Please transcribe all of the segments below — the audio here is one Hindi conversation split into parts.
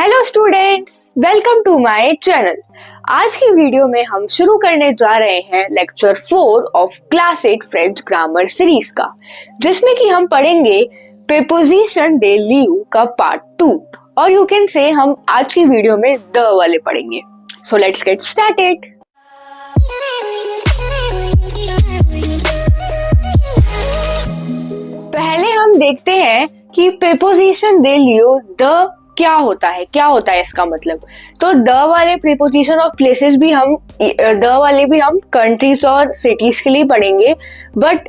Hello students, welcome to my channel. आज की वीडियो में हम शुरू करने जा रहे हैं lecture 4 of class 8 French grammar series का, जिसमें कि हम पढ़ेंगे प्रीपोजिशन दे लिeu का पार्ट 2 और यू कैन से हम आज की वीडियो में द वाले पढ़ेंगे। So let's get started. पहले हम देखते हैं कि प्रीपोजिशन दे लिeu द क्या होता है इसका मतलब। तो द वाले प्रीपोजिशन ऑफ प्लेसेस भी हम कंट्रीज और सिटीज के लिए पढ़ेंगे, बट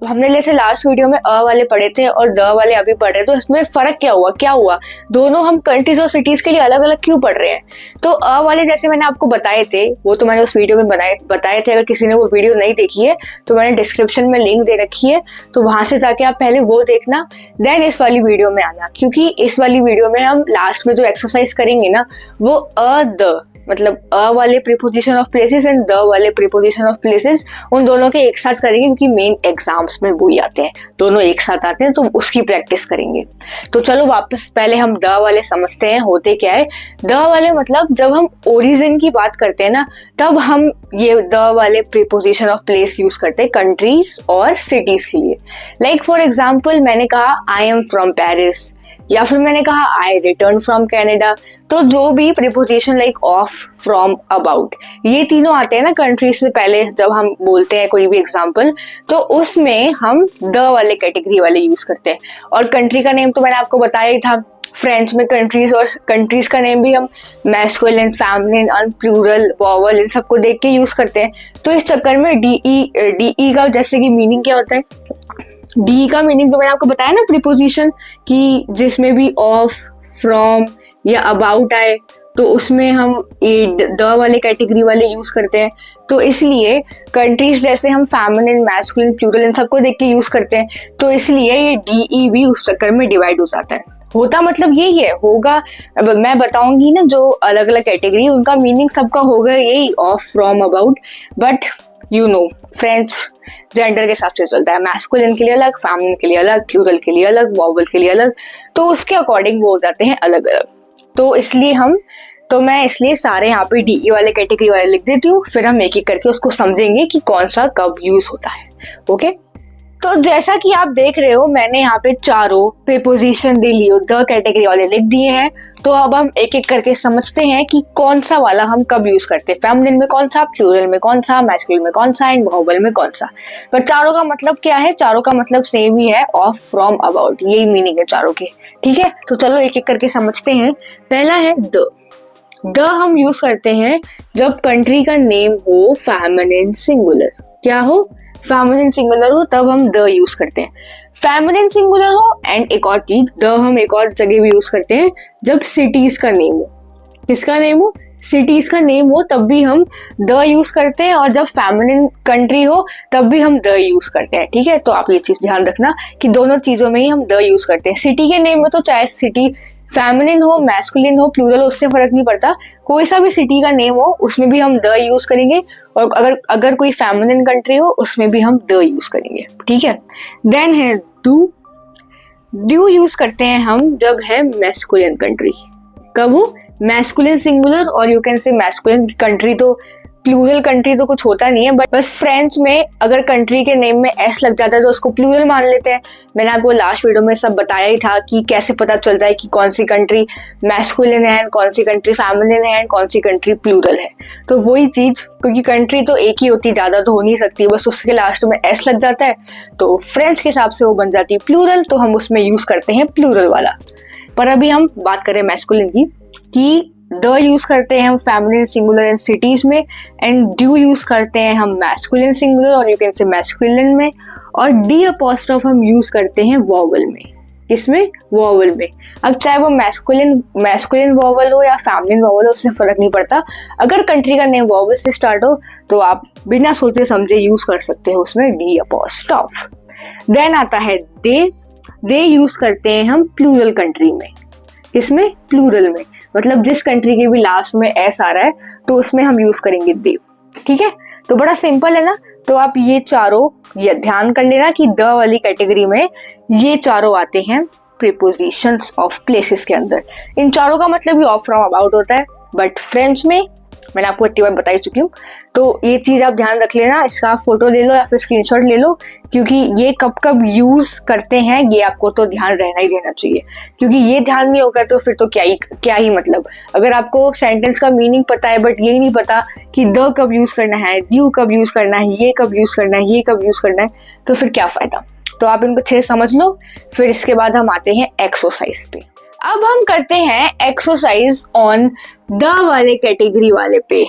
हमने जैसे लास्ट वीडियो में वाले पढ़े थे और द वाले अभी पढ़ रहे हैं, तो इसमें फर्क क्या हुआ दोनों हम कंट्रीज और सिटीज के लिए अलग अलग क्यों पढ़ रहे हैं। तो वाले जैसे मैंने आपको बताए थे, वो तो मैंने उस वीडियो में बताए थे। अगर किसी ने वो वीडियो नहीं देखी है तो मैंने डिस्क्रिप्शन में लिंक दे रखी है, तो वहां से जाके आप पहले वो देखना, देन इस वाली वीडियो में आना, क्योंकि इस वाली वीडियो में हम लास्ट में जो एक्सरसाइज करेंगे ना, वो द मतलब वाले preposition of places and the वाले प्रीपोजिशन ऑफ प्लेसेस, उन दोनों के एक साथ करेंगे, क्योंकि मेन एग्जाम्स में वो ही आते हैं, दोनों एक साथ आते हैं, तो उसकी प्रैक्टिस करेंगे। तो चलो वापस पहले हम द वाले समझते हैं होते क्या है। द वाले मतलब जब हम ओरिजिन की बात करते हैं ना, तब हम ये द वाले प्रीपोजिशन ऑफ प्लेस यूज करते हैं कंट्रीज और सिटीज के लिए। लाइक फॉर एग्जाम्पल मैंने कहा आई एम फ्रॉम पेरिस, या फिर मैंने कहा आई रिटर्न फ्रॉम कैनेडा। तो जो भी preposition like of, from, about, ये तीनों आते हैं ना कंट्रीज से पहले जब हम बोलते हैं कोई भी एग्जाम्पल, तो उसमें हम द वाले कैटेगरी वाले यूज करते हैं। और कंट्री का नेम तो मैंने आपको बताया ही था, फ्रेंच में कंट्रीज, और कंट्रीज का नेम भी हम मैस्कुलिन, फेमिनिन और प्लूरल, वॉवल, इन सबको देख के यूज करते हैं। तो इस चक्कर में डी का जैसे कि मीनिंग क्या होता है, डी का मीनिंग तो मैंने आपको बताया ना, प्रीपोजिशन की जिसमें भी ऑफ, फ्रॉम या अबाउट आए, तो उसमें हम द वाले कैटेगरी वाले यूज करते हैं। तो इसलिए कंट्रीज जैसे हम फेमिनिन, मैस्कुलिन, प्लूरल इन सबको देख के यूज करते हैं, तो इसलिए ये डी भी उस चक्कर में डिवाइड हो जाता है। होता मतलब यही है, होगा अब मैं बताऊंगी ना, जो अलग अलग कैटेगरी उनका मीनिंग सबका होगा यही, of, from, about, but you know French gender के हिसाब से चलता है, मैस्कुलिन के लिए अलग, फेमिनिन के लिए अलग, प्लूरल के लिए अलग, वॉवल के लिए अलग, तो उसके अकॉर्डिंग वो हो जाते हैं अलग अलग। तो इसलिए मैं इसलिए सारे यहाँ पे डी वाले कैटेगरी वाले लिख देती हूँ, फिर हम एक एक करके उसको समझेंगे कि कौन सा कब यूज होता है। ओके, तो जैसा कि आप देख रहे हो, मैंने यहाँ पे चारों preposition they Leo the category वाले लिख दिए हैं। तो अब हम एक एक करके समझते हैं कि कौन सा वाला हम कब यूज करते हैं, फेमिनिन में कौन सा, प्लूरल में कौन सा, मैस्कुलिन में कौन सा एंड वॉवल में कौन सा। पर चारों का मतलब क्या है, चारों का मतलब सेम ही है, ऑफ, फ्रॉम, अबाउट, यही मीनिंग है चारों के। ठीक है, तो चलो एक एक करके समझते हैं। पहला है द हम यूज करते हैं जब कंट्री का नेम हो फेमिनिन सिंगुलर। क्या हो, फेमिनिन सिंगुलर हो, तब हम द यूज करते हैं। फेमिनिन सिंगुलर हो, एंड एक और चीज, द हम एक और जगह भी यूज करते हैं जब सिटीज का नेम हो। किसका नेम हो, सिटीज का नेम हो, तब भी हम द यूज करते हैं, और जब फेमिनिन कंट्री हो तब भी हम द यूज करते हैं। ठीक है, तो आप ये चीज ध्यान रखना कि दोनों चीजों में ही हम द यूज करते हैं। सिटी के नेम में तो चाहे सिटी फेमिनिन हो, मैस्कुलिन हो, प्लूरल हो, उससे फर्क नहीं पड़ता, कोई सा भी सिटी का नेम हो उसमें भी हम द यूज करेंगे, और अगर कोई फेमिनिन कंट्री हो उसमें भी हम द यूज करेंगे। ठीक है, देन है डू यूज करते हैं हम जब है मैस्कुलिन कंट्री। कब हो, मैस्कुलिन सिंगुलर, और यू कैन से मैस्कुलिन कंट्री, तो प्लूरल कंट्री तो कुछ होता नहीं है, बट बस फ्रेंच में अगर कंट्री के नेम में एस लग जाता है तो उसको प्लूरल मान लेते हैं। मैंने आपको लास्ट वीडियो में सब बताया ही था कि कैसे पता चलता है कि कौन सी कंट्री मैस्कुलिन है, कौन सी कंट्री फेमिनिन है, कौन सी कंट्री प्लूरल है। तो वही चीज, क्योंकि कंट्री तो एक ही होती, ज्यादा तो हो नहीं सकती, बस उसके लास्ट में एस लग जाता है, तो फ्रेंच के हिसाब से वो बन जाती है प्लूरल, तो हम उसमें यूज करते हैं प्लूरल वाला। पर अभी हम बात करें मैस्कुलिन की, कि द यूज करते हैं हम फेमिनिन सिंगुलर एंड सिटीज में, एंड डू यूज करते हैं हम मैस्कुलिन सिंगुलर और यू कैन से मैस्कुलिन में, और डी अपॉस्ट्रोफ हम यूज करते हैं वॉवल में। किसमें, वॉवल में। अब चाहे वो मैस्कुलिन वॉवल हो या फेमिनिन वॉवल हो, उससे फर्क नहीं पड़ता, अगर कंट्री का नेम वॉवल से स्टार्ट हो तो आप बिना सोचे समझे यूज कर सकते हो उसमें डी अपॉस्ट्रोफ। देन आता है दे यूज करते हैं हम प्लूरल कंट्री में। किसमें, प्लूरल में, मतलब जिस कंट्री के भी लास्ट में एस आ रहा है तो उसमें हम यूज करेंगे दे। ठीक है, तो बड़ा सिंपल है ना। तो आप ये चारों ध्यान कर लेना कि द वाली कैटेगरी में ये चारों आते हैं, प्रीपोजिशंस ऑफ प्लेसेस के अंदर। इन चारों का मतलब भी ऑफ फ्रॉम अबाउट होता है, बट फ्रेंच में मैंने आपको इतनी बार बता ही चुकी हूँ, तो ये चीज आप ध्यान रख लेना। इसका आप फोटो ले लो या फिर स्क्रीनशॉट ले लो, क्योंकि ये कब कब यूज करते हैं ये आपको तो ध्यान रहना ही देना चाहिए, क्योंकि ये ध्यान नहीं होगा तो फिर तो क्या ही मतलब। अगर आपको सेंटेंस का मीनिंग पता है बट ये नहीं पता कि द कब यूज करना है, यू कब यूज करना है, ये कब यूज करना है, ये कब यूज करना है, तो फिर क्या फायदा। तो आप इनको 6 समझ लो। फिर इसके बाद हम आते हैं एक्सरसाइज पे। अब हम करते हैं एक्सरसाइज ऑन द वाले कैटेगरी वाले पे,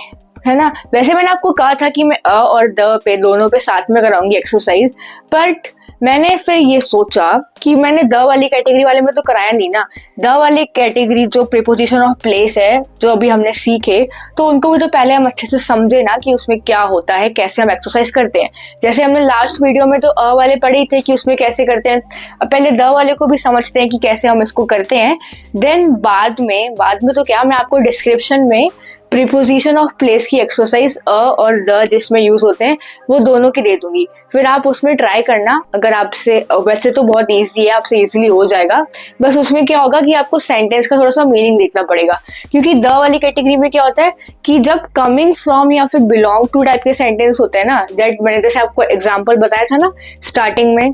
है ना। वैसे मैंने आपको कहा था कि मैं अ और द पे दोनों पे साथ में कराऊंगी एक्सरसाइज, बट मैंने फिर ये सोचा कि मैंने द वाली कैटेगरी वाले में तो कराया नहीं ना। द वाली कैटेगरी जो प्रीपोजिशन ऑफ प्लेस है जो अभी हमने सीखे, तो उनको भी तो पहले हम अच्छे से समझे ना कि उसमें क्या होता है, कैसे हम एक्सरसाइज करते हैं। जैसे हमने लास्ट वीडियो में तो अ वाले पढ़े थे कि उसमें कैसे करते हैं, अब पहले द वाले को भी समझते हैं कि कैसे हम इसको करते हैं। देन बाद में तो क्या, मैं आपको डिस्क्रिप्शन में प्रीपोजिशन ऑफ प्लेस की एक्सरसाइज अ और द जिसमें यूज होते हैं वो दोनों की दे दूंगी, फिर आप उसमें ट्राई करना। अगर आपसे, वैसे तो बहुत इजी है, आपसे इजीली हो जाएगा, बस उसमें क्या होगा कि आपको सेंटेंस का थोड़ा सा मीनिंग देखना पड़ेगा। क्योंकि द वाली कैटेगरी में क्या होता है कि जब कमिंग फ्रॉम या फिर बिलोंग टू टाइप के सेंटेंस होते हैं ना, दैट मैंने जैसे आपको एग्जाम्पल बताया था ना स्टार्टिंग में,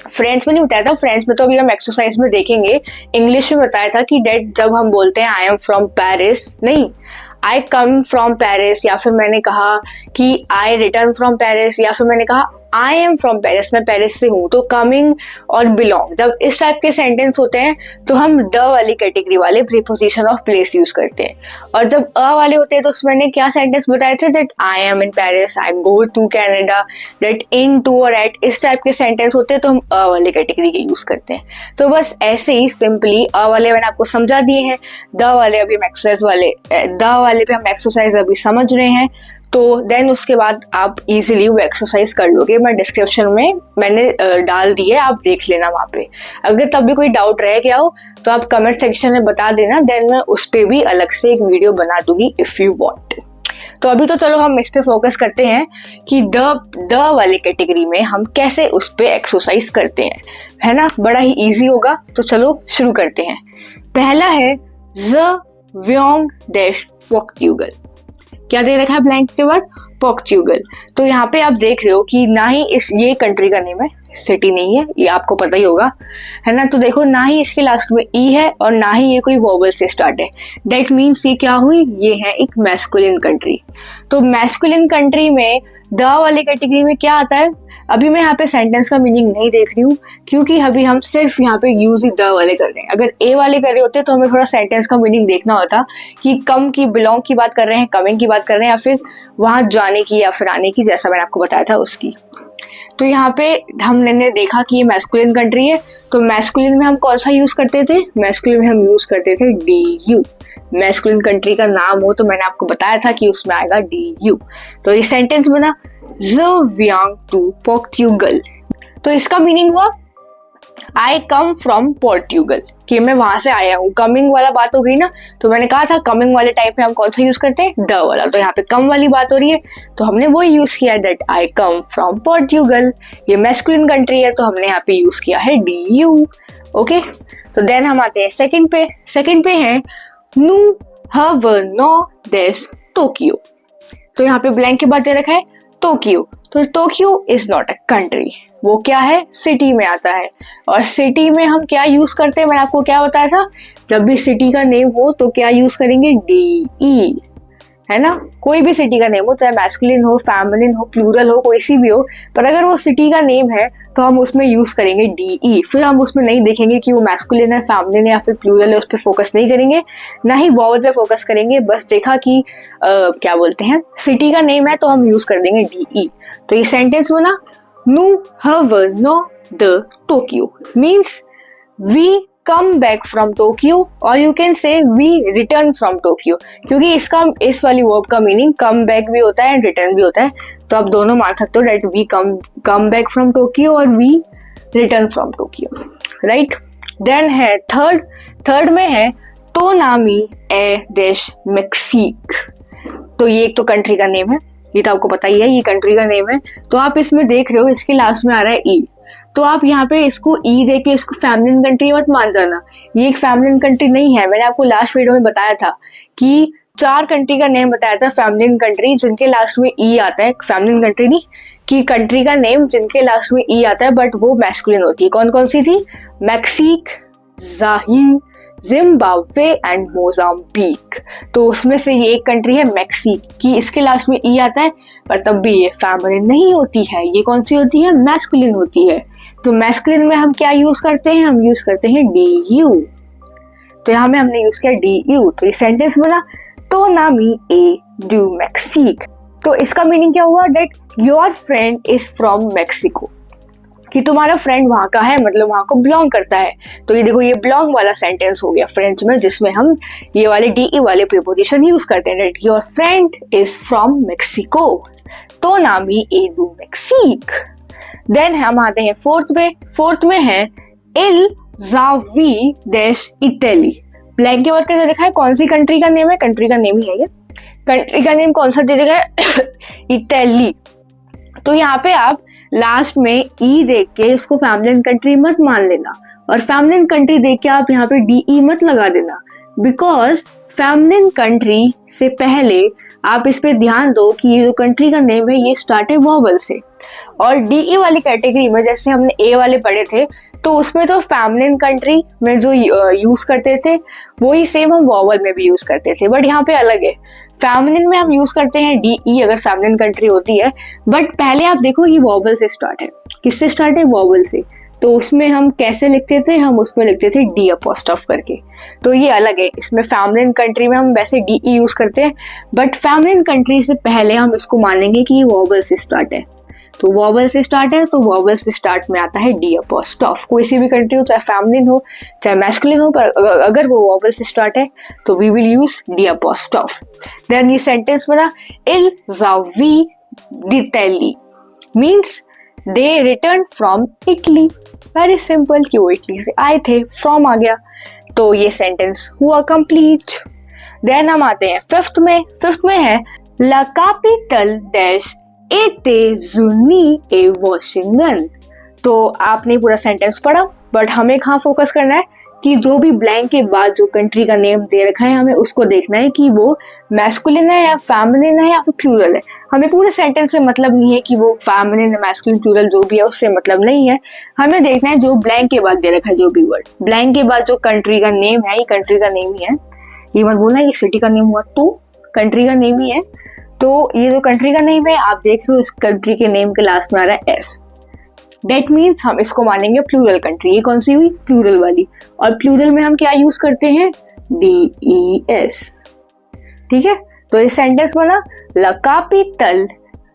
फ्रेंच में नहीं बताया था, फ्रेंच में तो अभी हम एक्सरसाइज में देखेंगे। इंग्लिश में बताया था कि डेट जब हम बोलते हैं आई एम फ्रॉम पेरिस, नहीं आई कम फ्रॉम पेरिस, या फिर मैंने कहा कि आई रिटर्न फ्रॉम पेरिस, या फिर मैंने कहा आई एम फ्रॉम पेरिस, मैं पेरिस से हूं। तो कमिंग और बिलोंग जब इस टाइप के सेंटेंस होते हैं तो हम द वाली कैटेगरी वाले प्रीपोजिशन ऑफ प्लेस यूज करते हैं। और जब अ वाले होते हैं तो उसमें मैंने क्या सेंटेंस बताए थे, that I am in Paris, I go to Canada, that in to और एट, इस टाइप के सेंटेंस होते हैं तो हम अ वाली कैटेगरी के यूज करते हैं। तो बस ऐसे ही सिंपली अ वाले मैंने आपको समझा दिए हैं, द वाले अभी हम एक्सरसाइज वाले द वाले पे हम एक्सरसाइज अभी समझ रहे हैं। तो देन उसके बाद आप इजीली वो एक्सरसाइज कर लोगे। मैं डिस्क्रिप्शन में मैंने डाल दी है, आप देख लेना वहाँ पे। अगर तब भी कोई डाउट रह गया हो तो आप कमेंट सेक्शन में बता देना, देन मैं उस पे भी अलग से एक वीडियो बना दूंगी इफ यू वांट। तो अभी तो चलो हम इस पे फोकस करते हैं कि द वाले कैटेगरी में हम कैसे उस पे एक्सरसाइज करते हैं, है ना। बड़ा ही इजी होगा, तो चलो शुरू करते हैं। पहला है ज व्योंग डैश पोर्टुगल। क्या दे रखा है ब्लैंक के बाद, पोर्टुगल। तो यहाँ पे आप देख रहे हो कि ना ही ये कंट्री का नेम है, सिटी नहीं है, ये आपको पता ही होगा, है ना। तो देखो ना ही इसके लास्ट में ई है और ना ही ये कोई वोवल से स्टार्ट है। दैट मीन्स ये क्या हुई, ये है एक मैस्कुलिन कंट्री। तो मैस्कुलिन कंट्री में द वाले कैटेगरी में क्या आता है, अभी मैं यहाँ पे सेंटेंस का मीनिंग नहीं देख रही हूँ, क्योंकि अभी हम सिर्फ यहाँ पे यूज ही द वाले कर रहे हैं। अगर ए वाले कर रहे होते तो हमें थोड़ा सेंटेंस का मीनिंग देखना होता कि कम की, बिलोंग की बात कर रहे हैं, कमिंग की बात कर रहे हैं, या फिर वहां जाने की या फिर आने की, जैसा मैंने आपको बताया था उसकी। तो यहाँ पे हमने देखा कि ये मैस्कुलिन कंट्री है, तो मैस्कुलिन में हम कौन सा यूज करते थे, मैस्कुलिन में हम यूज करते थे डी यू। मैस्कुलिन कंट्री का नाम हो तो मैंने आपको बताया था कि उसमें आएगा डी यू। तो ये सेंटेंस बना ज व्यांग टू पोर्टुगल। तो इसका मीनिंग हुआ आई कम फ्रॉम पोर्टुगल, कि मैं वहां से आया हूँ। कमिंग वाला बात हो गई ना, तो मैंने कहा था कमिंग वाले टाइप में हम कौन सा यूज करते हैं, द वाला। तो यहाँ पे कम वाली बात हो रही है तो हमने वो यूज किया, that I come from Portugal. ये मैस्कुलिन कंट्री है तो हमने यहाँ पे यूज किया है डी यू। ओके, तो देन हम आते हैं सेकंड पे। सेकंड पे है नु हव नो देश टोक्यो। तो यहाँ पे ब्लैंक के बाद दे रखा है टोक्यो। तो Tokyo is not a country, वो क्या है, सिटी में आता है। और सिटी में हम क्या यूज करते हैं, मैंने आपको क्या बताया था, जब भी सिटी का नेम हो तो क्या यूज करेंगे, डी ई, है ना। कोई भी सिटी का नेम हो, चाहे मैस्कुलिन हो, फेमिनिन हो, प्लूरल हो, कोई सी भी हो, पर अगर वो सिटी का नेम है तो हम उसमें यूज करेंगे डी ई। फिर हम उसमें नहीं देखेंगे कि वो मैस्कुलिन है, फेमिनिन है या फिर प्लूरल है, उस पर फोकस नहीं करेंगे, ना ही वॉवल पे फोकस करेंगे। बस देखा कि क्या बोलते हैं, सिटी का नेम है तो हम यूज कर देंगे डी ई। तो ये सेंटेंस बना नु हव नो द Tokyo means we come back from Tokyo, और you can say we return from Tokyo, क्योंकि इस वाली वर्ब का मीनिंग कम बैक भी होता है एंड रिटर्न भी होता है। तो आप दोनों मान सकते हो, that we come back from Tokyo और we return from Tokyo, right. Then है थर्ड में है टोनामी ए देश मेक्सिक। तो ये एक तो कंट्री का नेम है, ये तो आपको पता ही है, ये कंट्री का नेम है। तो आप इसमें देख रहे हो इसके लास्ट में आ रहा है ई। तो आप यहाँ पे इसको ई दे के इसको फेमिनिन कंट्री मत मान जाना, ये एक फेमिनिन कंट्री नहीं है। मैंने आपको लास्ट वीडियो में बताया था कि 4 कंट्री का नेम बताया था फेमिनिन कंट्री जिनके लास्ट में ई आता है, फेमिनिन कंट्री नहीं कि कंट्री का नेम जिनके लास्ट में ई आता है बट वो मैस्कुलिन होती है। कौन कौन सी थी? मैक्सिक, जाहिर, जिम्बाब्वे एंड मोजाम्बिक। तो उसमें से ये एक कंट्री है मैक्सिक की, इसके लास्ट में ई आता है पर तब भी ये फेमिनिन नहीं होती है, ये कौन सी होती है? मैस्कुलिन होती है। तो मैस्कुलिन में हम क्या यूज करते हैं? हम यूज करते हैं डी यू। तो यहाँ में हमने यूज किया डी यू, तो ये सेंटेंस बना तो नामी ए डू मैक्सिक। तो इसका मीनिंग क्या हुआ? That your friend is from Mexico, कि तुम्हारा फ्रेंड वहां का है, मतलब वहां को बिलोंग करता है। तो ये देखो ये बिलोंग वाला सेंटेंस हो गया फ्रेंच में, जिसमें हम ये वाले डी ई वाले प्रीपोजिशन यूज करते हैं। That your friend is from Mexico, तो नामी ए डू मैक्सिक। देन हम आते हैं फोर्थ में है इल जावी देश इटली। ब्लैंक के बाद कैसे देखा है? कौन सी कंट्री का नेम है? कंट्री का नेम ही है ये। कंट्री का नेम कौन सा दे देखा है? इटली। तो यहाँ पे आप लास्ट में ई देख के उसको फेमिनिन कंट्री मत मान लेना, और फेमिनिन कंट्री देख के आप यहाँ पे डी ई मत लगा देना, बिकॉज फेमिनिन कंट्री से पहले आप इस पे ध्यान दो कि ये जो कंट्री का नेम है ये स्टार्ट है वॉवल से। और डी ई वाली कैटेगरी में जैसे हमने ए वाले पढ़े थे तो उसमें तो फेमिनिन कंट्री में जो यूज करते थे वही सेम हम वॉवल में भी यूज करते थे, बट यहाँ पे अलग है। फेमिनिन में हम यूज करते हैं डी ई अगर फेमिनिन कंट्री होती है, बट पहले आप देखो ये वॉवल से स्टार्ट है। किससे स्टार्ट है? वॉवल से। तो उसमें हम कैसे लिखते थे? हम उसमें लिखते थे डी अपॉस्ट्रोफ करके। तो ये अलग है, इसमें फेमिनिन कंट्री में हम वैसे डी ई यूज करते हैं, बट फेमिनिन कंट्री से पहले हम इसको मानेंगे कि ये वॉवल से स्टार्ट है। तो वॉवल से स्टार्ट है तो वॉवल से स्टार्ट में आता है डी अपॉस्ट्रोफ। कोई सी भी कंट्री हो, चाहे फेमिनिन हो चाहे मैस्कुलिन हो, पर अगर वो वॉवल से स्टार्ट है तो we will use D apostrophe. Then ये सेंटेंस बना इल जावी डिटेली, means they return from Italy. Very simple कि वो इटली से आए थे, फ्रॉम आ गया, तो ये सेंटेंस हुआ कंप्लीट। देन हम आते हैं फिफ्थ में है ला कैपिटल डैश एते जुनी ए वॉशिंगटन। तो आपने पूरा सेंटेंस पढ़ा, बट हमें कहाँ फोकस करना है कि जो भी ब्लैंक के बाद जो कंट्री का नेम दे रखा है हमें उसको देखना है कि वो मैस्कुलिन है या फेमिनिन है या फिर प्लूरल है। हमें पूरे सेंटेंस से मतलब नहीं है कि वो फेमिनिन मैस्कुलिन प्लूरल जो भी है उससे मतलब नहीं है। हमें देखना है जो ब्लैंक के बाद दे रखा है, जो भी वर्ड ब्लैंक के बाद जो कंट्री का नेम है ये कंट्री का नेम ही है। ये मत बोलना ये सिटी का नेम हुआ, तो कंट्री का नेम ही है। तो ये जो कंट्री का नेम है आप देख रहे हो, इस कंट्री के नेम के लास्ट में आ रहा है एस। That means हम इसको मानेंगे प्लूरल कंट्री। ये कौन सी हुई? प्लूरल वाली। और प्लूरल में हम क्या यूज करते हैं? DES। ठीक है, तो ये सेंटेंस बना ला कैपिटल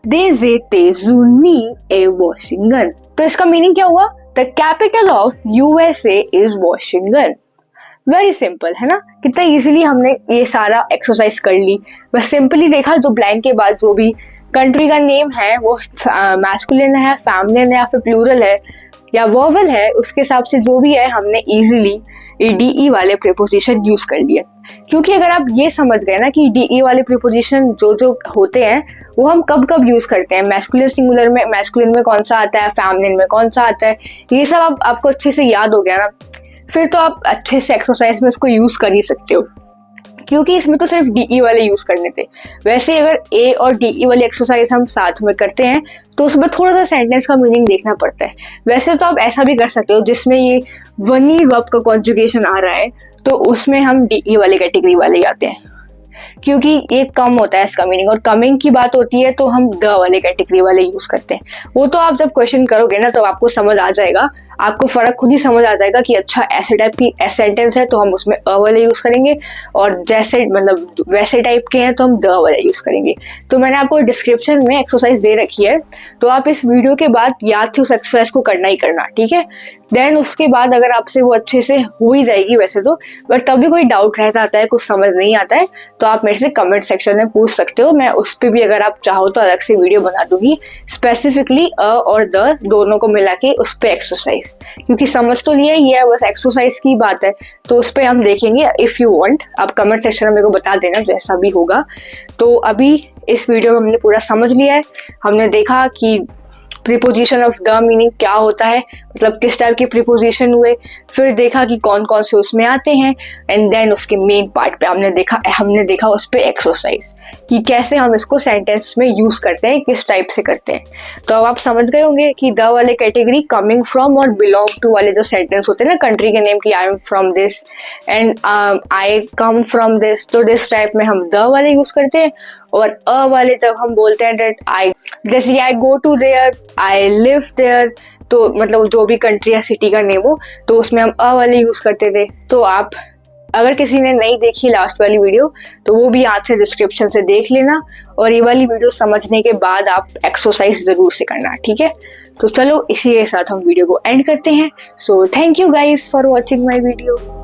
desde États-Unis ए वॉशिंगटन। तो इसका मीनिंग क्या हुआ? The capital of USA is Washington. Very simple है ना, कितना इजीली हमने ये सारा एक्सरसाइज कर ली। बस सिंपली देखा जो ब्लैंक के बाद जो भी कंट्री का नेम है वो मैस्कुलिन है, फेमिनिन है या फिर प्लूरल है या वर्बल है, उसके हिसाब से जो भी है हमने इजीली डीई वाले प्रीपोजिशन यूज कर लिए। क्योंकि अगर आप ये समझ गए ना कि डीई वाले प्रीपोजिशन जो जो होते हैं वो हम कब कब यूज करते हैं, मैस्कुलिन सिंगुलर में मैस्कुलिन में कौन सा आता है, फेमिनिन में कौन सा आता है, ये सब आपको अच्छे से याद हो गया ना, फिर तो आप अच्छे से एक्सरसाइज में उसको यूज कर ही सकते हो। क्योंकि इसमें तो सिर्फ डीई वाले यूज करने थे। वैसे अगर ए और डीई वाली एक्सरसाइज हम साथ में करते हैं तो उसमें थोड़ा सा सेंटेंस का मीनिंग देखना पड़ता है। वैसे तो आप ऐसा भी कर सकते हो जिसमें ये वनी वर्ब का कॉन्जुगेशन आ रहा है तो उसमें हम डीई वाले कैटेगरी वाले आते हैं, क्योंकि ये कम होता है इसका मीनिंग, और कमिंग की बात होती है तो हम द वाले कैटेगरी वाले यूज करते हैं। वो तो आप जब क्वेश्चन करोगे ना तो आपको समझ आ जाएगा, आपको फर्क खुद ही समझ आ जाएगा कि अच्छा ऐसे टाइप की सेंटेंस है तो हम उसमें अ वाले यूज करेंगे, और जैसे मतलब वैसे टाइप के हैं तो हम द वाले यूज करेंगे। तो मैंने आपको डिस्क्रिप्शन में एक्सरसाइज दे रखी है, तो आप इस वीडियो के बाद याद से उस एक्सरसाइज को करना ही करना, ठीक है। देन उसके बाद अगर आपसे वो अच्छे से हो ही जाएगी वैसे तो, बट तब भी कोई डाउट रह जाता है, कुछ समझ नहीं आता है तो आप मेरे से कमेंट सेक्शन में पूछ सकते हो। मैं उस पर भी अगर आप चाहो तो अलग से वीडियो बना दूंगी स्पेसिफिकली अ और द दोनों को मिला के उस पर एक्सरसाइज, क्योंकि समझ तो लिया ही है, बस एक्सरसाइज की बात है तो उस पर हम देखेंगे। इफ यू वांट आप कमेंट सेक्शन में मेरे को बता देना जैसा भी होगा। तो अभी इस वीडियो में हमने पूरा समझ लिया है, हमने देखा कि प्रीपोजिशन ऑफ द मीनिंग क्या होता है, मतलब किस टाइप के प्रीपोजिशन हुए, फिर देखा कि कौन कौन से उसमें आते हैं, एंड देन उसके मेन पार्ट पे हमने देखा उस पे एक्सरसाइज कि कैसे हम इसको सेंटेंस में यूज करते हैं, किस टाइप से करते हैं। तो अब आप समझ गए होंगे कि द वाले कैटेगरी कमिंग फ्रॉम और बिलोंग टू वाले जो सेंटेंस होते हैं ना, कंट्री के नेम की I am from this and I come from this, तो दिस टाइप में हम द वाले यूज करते हैं। और अ वाले जब हम बोलते हैं दैट आई, जैसे I go to there, I live there, तो मतलब जो भी कंट्री या सिटी का नेम हो तो उसमें हम अ वाले यूज करते थे। तो आप अगर किसी ने नहीं देखी लास्ट वाली वीडियो तो वो भी यहाँ से डिस्क्रिप्शन से देख लेना, और ये वाली वीडियो समझने के बाद आप एक्सरसाइज जरूर से करना, ठीक है। तो चलो इसी के साथ हम वीडियो को एंड करते हैं। So thank you guys for watching my video.